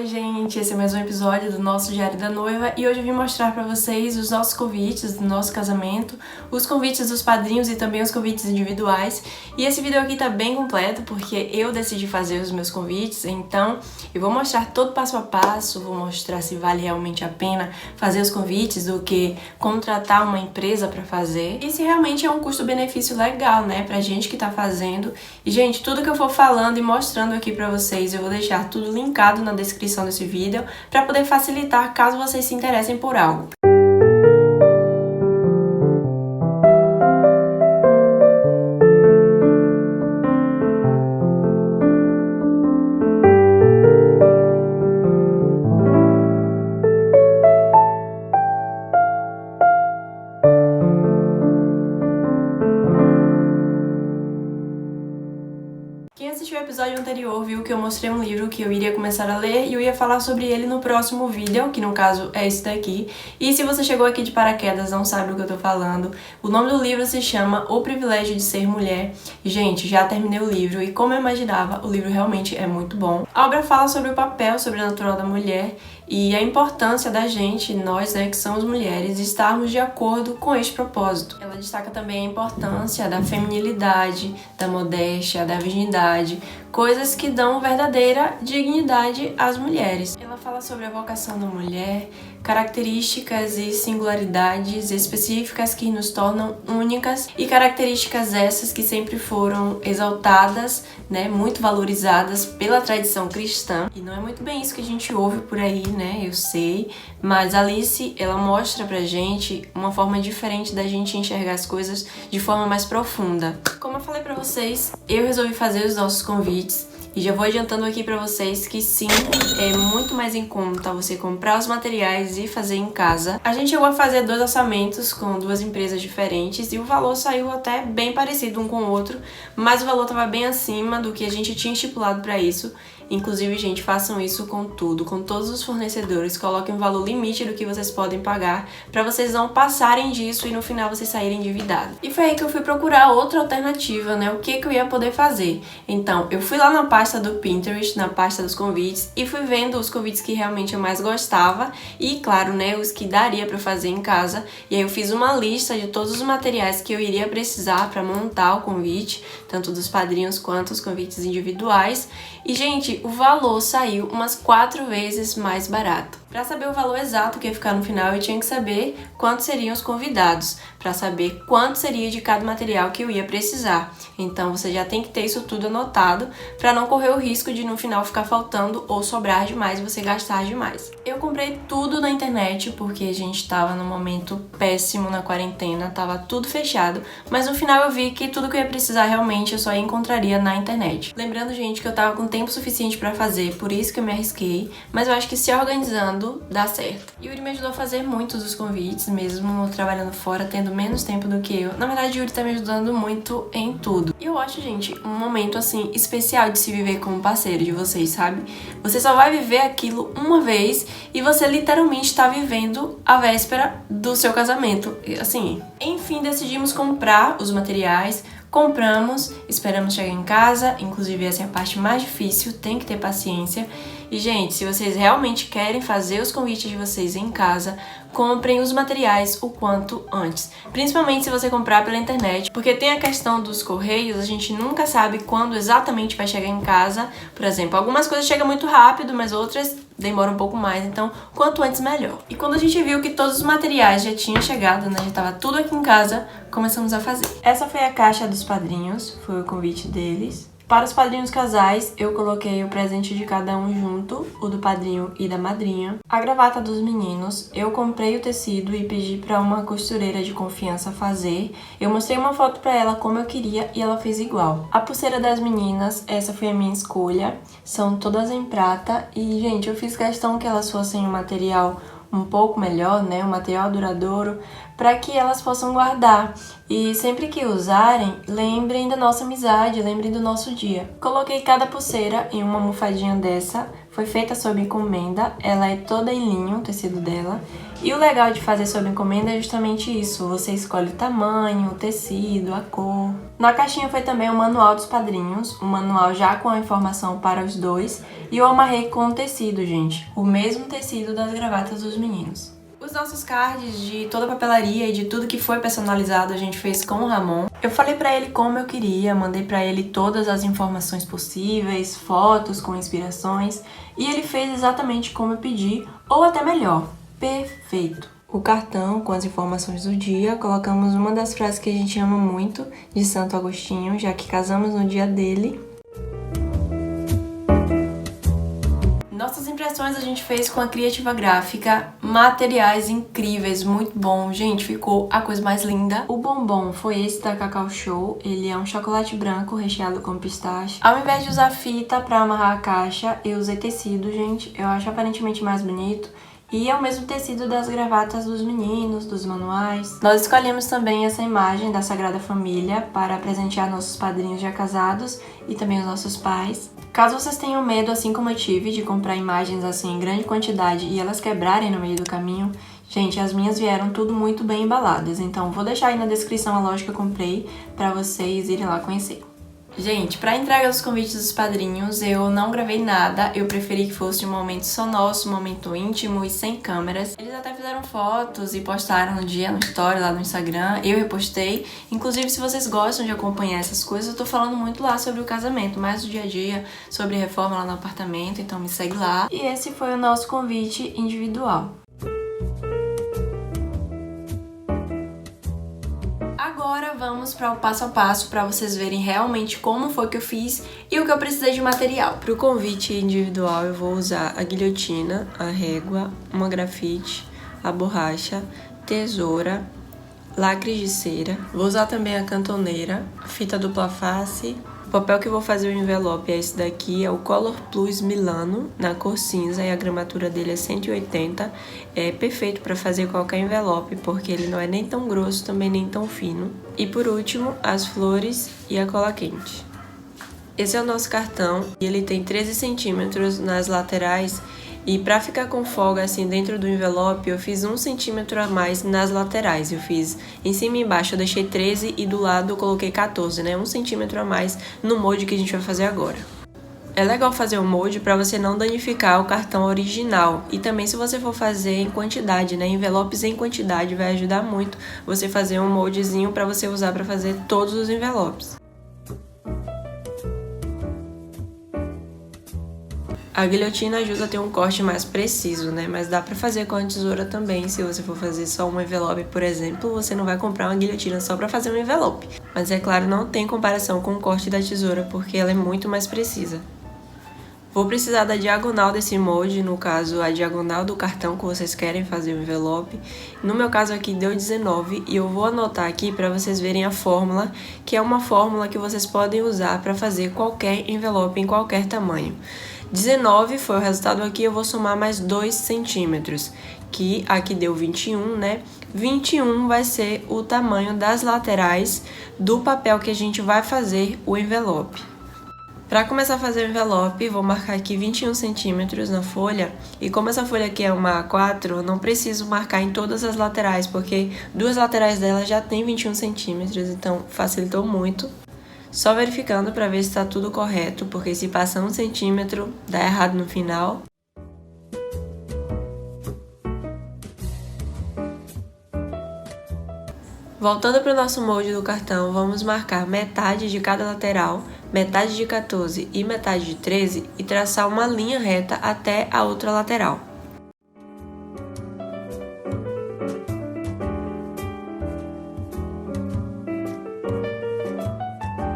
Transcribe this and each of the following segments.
Oi gente, esse é mais um episódio do nosso Diário da Noiva e hoje eu vim mostrar pra vocês os nossos convites do nosso casamento, os convites dos padrinhos e também os convites individuais. E esse vídeo aqui tá bem completo porque eu decidi fazer os meus convites, então eu vou mostrar todo passo a passo, vou mostrar se vale realmente a pena fazer os convites do que contratar uma empresa pra fazer e se realmente é um custo-benefício legal, né, pra gente que tá fazendo. E gente, tudo que eu for falando e mostrando aqui pra vocês, eu vou deixar tudo linkado na descrição desse vídeo para poder facilitar caso vocês se interessem por algo. Quem assistiu o episódio anterior viu que eu mostrei um livro que eu iria começar a ler e eu ia falar sobre ele no próximo vídeo, que no caso é esse daqui. E se você chegou aqui de paraquedas e não sabe do que eu tô falando, o nome do livro se chama O Privilégio de Ser Mulher. Gente, já terminei o livro e como eu imaginava, o livro realmente é muito bom. A obra fala sobre o papel sobrenatural da mulher e a importância da gente, nós, né, que somos mulheres, estarmos de acordo com este propósito. Ela destaca também a importância da feminilidade, da modéstia, da virgindade, coisas que dão verdadeira dignidade às mulheres. Ela fala sobre a vocação da mulher, características e singularidades específicas que nos tornam únicas e características essas que sempre foram exaltadas, né, muito valorizadas pela tradição cristã. E não é muito bem isso que a gente ouve por aí, né, eu sei, mas Alice, ela mostra pra gente uma forma diferente da gente enxergar as coisas de forma mais profunda. Como eu falei pra vocês, eu resolvi fazer os nossos convites. E já vou adiantando aqui pra vocês que sim, é muito mais em conta você comprar os materiais e fazer em casa. A gente chegou a fazer 2 orçamentos com 2 empresas diferentes e o valor saiu até bem parecido um com o outro, mas o valor estava bem acima do que a gente tinha estipulado pra isso. Inclusive, gente, façam isso com tudo, com todos os fornecedores, coloquem um valor limite do que vocês podem pagar pra vocês não passarem disso e no final vocês saírem endividados. E foi aí que eu fui procurar outra alternativa, né, o que eu ia poder fazer. Então, eu fui lá na pasta do Pinterest, na pasta dos convites, e fui vendo os convites que realmente eu mais gostava e, claro, né, os que daria pra fazer em casa. E aí eu fiz uma lista de todos os materiais que eu iria precisar pra montar o convite, tanto dos padrinhos quanto os convites individuais. E, gente, o valor saiu umas 4 vezes mais barato. Para saber o valor exato que ia ficar no final, eu tinha que saber quantos seriam os convidados, para saber quanto seria de cada material que eu ia precisar. Então você já tem que ter isso tudo anotado, para não correr o risco de no final ficar faltando ou sobrar demais e você gastar demais. Eu comprei tudo na internet, porque a gente estava num momento péssimo na quarentena, tava tudo fechado, mas no final eu vi que tudo que eu ia precisar realmente eu só encontraria na internet. Lembrando, gente, que eu tava com tempo suficiente para fazer, por isso que eu me arrisquei, mas eu acho que se organizando dá certo. Yuri me ajudou a fazer muitos dos convites, mesmo trabalhando fora, tendo menos tempo do que eu. Na verdade, Yuri tá me ajudando muito em tudo. E eu acho, gente, um momento, assim, especial de se viver como parceiro de vocês, sabe? Você só vai viver aquilo uma vez e você literalmente tá vivendo a véspera do seu casamento. Assim, enfim, decidimos comprar os materiais. Compramos, esperamos chegar em casa, inclusive essa é a parte mais difícil, tem que ter paciência. E, gente, se vocês realmente querem fazer os convites de vocês em casa, comprem os materiais o quanto antes. Principalmente se você comprar pela internet, porque tem a questão dos correios, a gente nunca sabe quando exatamente vai chegar em casa. Por exemplo, algumas coisas chegam muito rápido, mas outras demoram um pouco mais, então quanto antes melhor. E quando a gente viu que todos os materiais já tinham chegado, né, já tava tudo aqui em casa, começamos a fazer. Essa foi a caixa dos padrinhos, foi o convite deles. Para os padrinhos casais, eu coloquei o presente de cada um junto, o do padrinho e da madrinha. A gravata dos meninos, eu comprei o tecido e pedi para uma costureira de confiança fazer. Eu mostrei uma foto para ela como eu queria e ela fez igual. A pulseira das meninas, essa foi a minha escolha. São todas em prata e, gente, eu fiz questão que elas fossem um material um pouco melhor, né, um material duradouro, para que elas possam guardar. E sempre que usarem, lembrem da nossa amizade, lembrem do nosso dia. Coloquei cada pulseira em uma almofadinha dessa, foi feita sob encomenda, ela é toda em linho, o tecido dela. E o legal de fazer sob encomenda é justamente isso, você escolhe o tamanho, o tecido, a cor. Na caixinha foi também o manual dos padrinhos, um manual já com a informação para os dois, e eu amarrei com o tecido, gente, o mesmo tecido das gravatas dos meninos. Os nossos cards de toda a papelaria e de tudo que foi personalizado a gente fez com o Ramon. Eu falei pra ele como eu queria, mandei pra ele todas as informações possíveis, fotos com inspirações, e ele fez exatamente como eu pedi, ou até melhor, perfeito. O cartão com as informações do dia, colocamos uma das frases que a gente ama muito de Santo Agostinho, já que casamos no dia dele. Nossas impressões a gente fez com a Criativa Gráfica, materiais incríveis, muito bom, gente, ficou a coisa mais linda. O bombom foi esse da Cacau Show, ele é um chocolate branco recheado com pistache. Ao invés de usar fita pra amarrar a caixa, eu usei tecido, gente, eu acho aparentemente mais bonito. E é o mesmo tecido das gravatas dos meninos, dos manuais. Nós escolhemos também essa imagem da Sagrada Família para presentear nossos padrinhos já casados e também os nossos pais. Caso vocês tenham medo, assim como eu tive, de comprar imagens assim em grande quantidade e elas quebrarem no meio do caminho, gente, as minhas vieram tudo muito bem embaladas, então vou deixar aí na descrição a loja que eu comprei para vocês irem lá conhecer. Gente, pra entrega dos convites dos padrinhos, eu não gravei nada, eu preferi que fosse um momento só nosso, um momento íntimo e sem câmeras. Eles até fizeram fotos e postaram no dia, no story, lá no Instagram, eu repostei. Inclusive, se vocês gostam de acompanhar essas coisas, eu tô falando muito lá sobre o casamento, mais do dia a dia, sobre reforma lá no apartamento, então me segue lá. E esse foi o nosso convite individual. Agora vamos para o passo a passo para vocês verem realmente como foi que eu fiz e o que eu precisei de material. Para o convite individual eu vou usar a guilhotina, a régua, uma grafite, a borracha, tesoura, lacres de cera. Vou usar também a cantoneira, fita dupla face. O papel que eu vou fazer o envelope é esse daqui, é o Color Plus Milano, na cor cinza, e a gramatura dele é 180. É perfeito para fazer qualquer envelope, porque ele não é nem tão grosso, também nem tão fino. E por último, as flores e a cola quente. Esse é o nosso cartão, e ele tem 13 centímetros nas laterais. E pra ficar com folga assim dentro do envelope, eu fiz 1 centímetro a mais nas laterais. Eu fiz em cima e embaixo, eu deixei 13 e do lado eu coloquei 14, né? 1 centímetro a mais no molde que a gente vai fazer agora. É legal fazer o molde para você não danificar o cartão original. E também se você for fazer em quantidade, né? Envelopes em quantidade vai ajudar muito você fazer um moldezinho para você usar para fazer todos os envelopes. A guilhotina ajuda a ter um corte mais preciso, né? Mas dá pra fazer com a tesoura também. Se você for fazer só um envelope, por exemplo, você não vai comprar uma guilhotina só pra fazer um envelope. Mas é claro, não tem comparação com o corte da tesoura, porque ela é muito mais precisa. Vou precisar da diagonal desse molde, no caso, a diagonal do cartão que vocês querem fazer o envelope. No meu caso aqui deu 19 e eu vou anotar aqui para vocês verem a fórmula, que é uma fórmula que vocês podem usar para fazer qualquer envelope em qualquer tamanho. 19 foi o resultado aqui, eu vou somar mais 2 centímetros, que aqui deu 21, né? 21 vai ser o tamanho das laterais do papel que a gente vai fazer o envelope. Para começar a fazer o envelope, vou marcar aqui 21 centímetros na folha, e como essa folha aqui é uma A4, eu não preciso marcar em todas as laterais, porque duas laterais dela já tem 21 centímetros, então facilitou muito. Só verificando para ver se está tudo correto, porque se passa 1 centímetro, dá errado no final. Voltando para o nosso molde do cartão, vamos marcar metade de cada lateral, metade de 14 e metade de 13 e traçar uma linha reta até a outra lateral.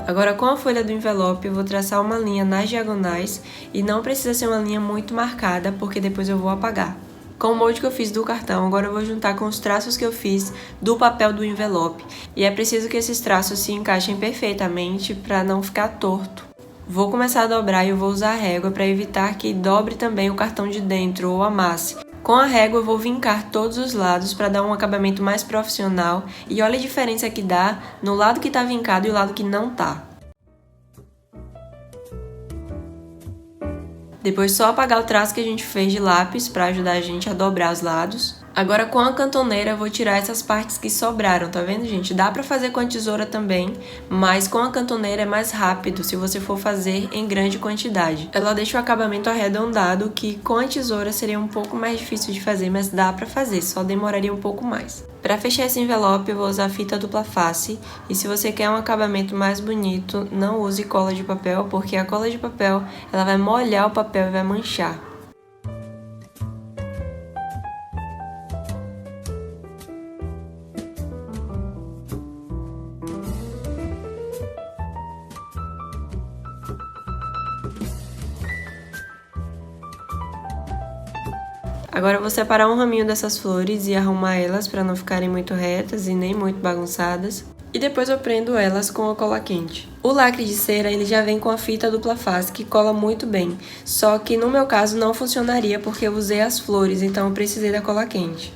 Agora, com a folha do envelope, eu vou traçar uma linha nas diagonais e não precisa ser uma linha muito marcada, porque depois eu vou apagar. Com o molde que eu fiz do cartão, agora eu vou juntar com os traços que eu fiz do papel do envelope. E é preciso que esses traços se encaixem perfeitamente para não ficar torto. Vou começar a dobrar e eu vou usar a régua para evitar que dobre também o cartão de dentro ou amasse. Com a régua eu vou vincar todos os lados para dar um acabamento mais profissional e olha a diferença que dá no lado que tá vincado e o lado que não tá. Depois só apagar o traço que a gente fez de lápis para ajudar a gente a dobrar os lados. Agora com a cantoneira eu vou tirar essas partes que sobraram, tá vendo, gente? Dá pra fazer com a tesoura também, mas com a cantoneira é mais rápido se você for fazer em grande quantidade. Ela deixa o acabamento arredondado, que com a tesoura seria um pouco mais difícil de fazer, mas dá pra fazer, só demoraria um pouco mais. Para fechar esse envelope eu vou usar fita dupla face, e se você quer um acabamento mais bonito, não use cola de papel, porque a cola de papel ela vai molhar o papel e vai manchar. Agora eu vou separar um raminho dessas flores e arrumar elas para não ficarem muito retas e nem muito bagunçadas. E depois eu prendo elas com a cola quente. O lacre de cera ele já vem com a fita dupla face que cola muito bem, só que no meu caso não funcionaria porque eu usei as flores, então eu precisei da cola quente.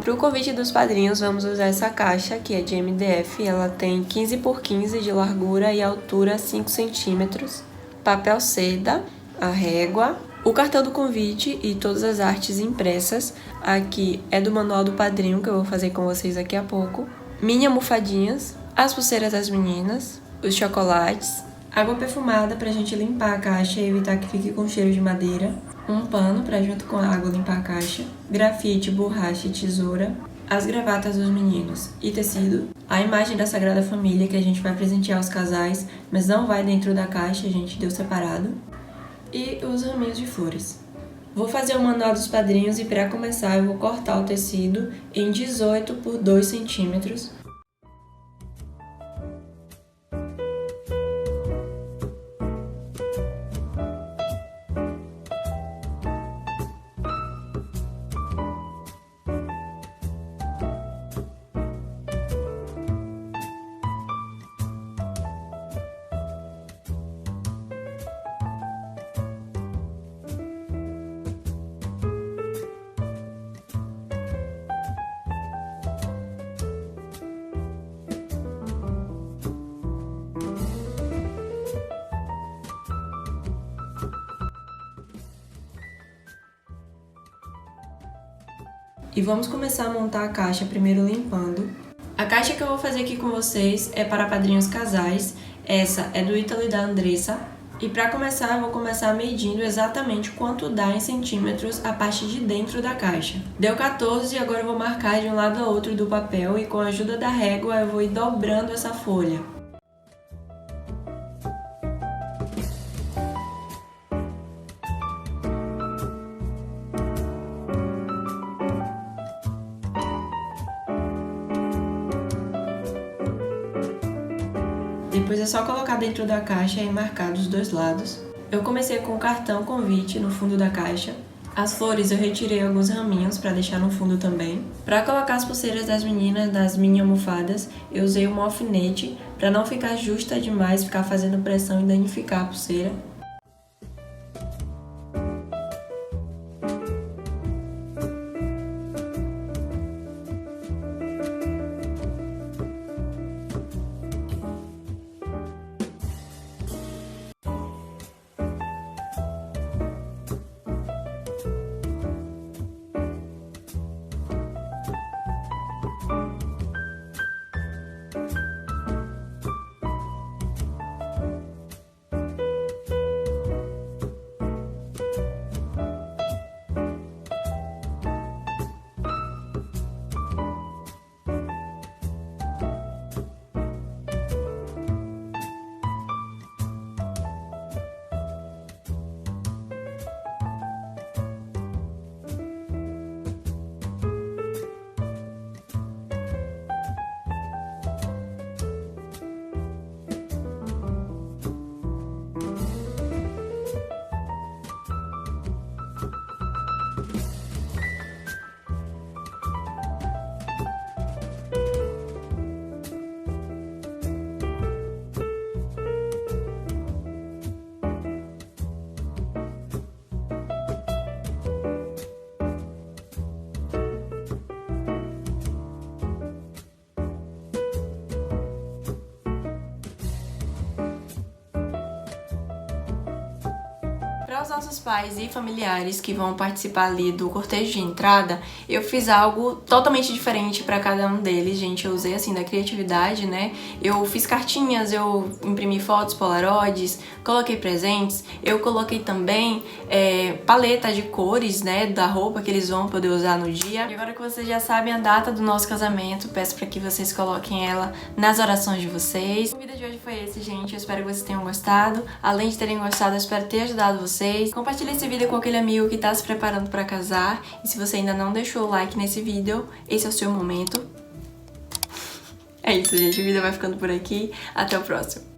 Para o convite dos padrinhos, vamos usar essa caixa, que é de MDF, ela tem 15 por 15 de largura e altura 5 centímetros, papel seda, a régua, o cartão do convite e todas as artes impressas. Aqui é do manual do padrinho, que eu vou fazer com vocês daqui a pouco, mini almofadinhas, as pulseiras das meninas, os chocolates, água perfumada pra gente limpar a caixa e evitar que fique com cheiro de madeira, um pano para junto com a água limpar a caixa, grafite, borracha e tesoura, as gravatas dos meninos e tecido, a imagem da Sagrada Família que a gente vai presentear os casais, mas não vai dentro da caixa, a gente deu separado, e os raminhos de flores. Vou fazer o manual dos padrinhos e para começar eu vou cortar o tecido em 18 por 2 centímetros. E vamos começar a montar a caixa primeiro limpando. A caixa que eu vou fazer aqui com vocês é para padrinhos casais. Essa é do Ítalo e da Andressa. E para começar, eu vou começar medindo exatamente quanto dá em centímetros a parte de dentro da caixa. Deu 14 e agora eu vou marcar de um lado a outro do papel e com a ajuda da régua eu vou ir dobrando essa folha. Depois é só colocar dentro da caixa e marcar dos dois lados. Eu comecei com o cartão convite no fundo da caixa. As flores eu retirei alguns raminhos para deixar no fundo também. Para colocar as pulseiras das meninas nas mini almofadas, eu usei um alfinete para não ficar justa demais, ficar fazendo pressão e danificar a pulseira. Para os nossos pais e familiares que vão participar ali do cortejo de entrada, eu fiz algo totalmente diferente para cada um deles, gente. Eu usei assim da criatividade, né? Eu fiz cartinhas, eu imprimi fotos, polaroids, coloquei presentes, eu coloquei também paleta de cores, né, da roupa que eles vão poder usar no dia. E agora que vocês já sabem a data do nosso casamento, peço para que vocês coloquem ela nas orações de vocês. O vídeo de hoje foi esse, gente. Eu espero que vocês tenham gostado. Além de terem gostado, eu espero ter ajudado vocês. Compartilhe esse vídeo com aquele amigo que tá se preparando para casar. E se você ainda não deixou o like nesse vídeo, esse é o seu momento. É isso, gente. O vídeo vai ficando por aqui. Até o próximo.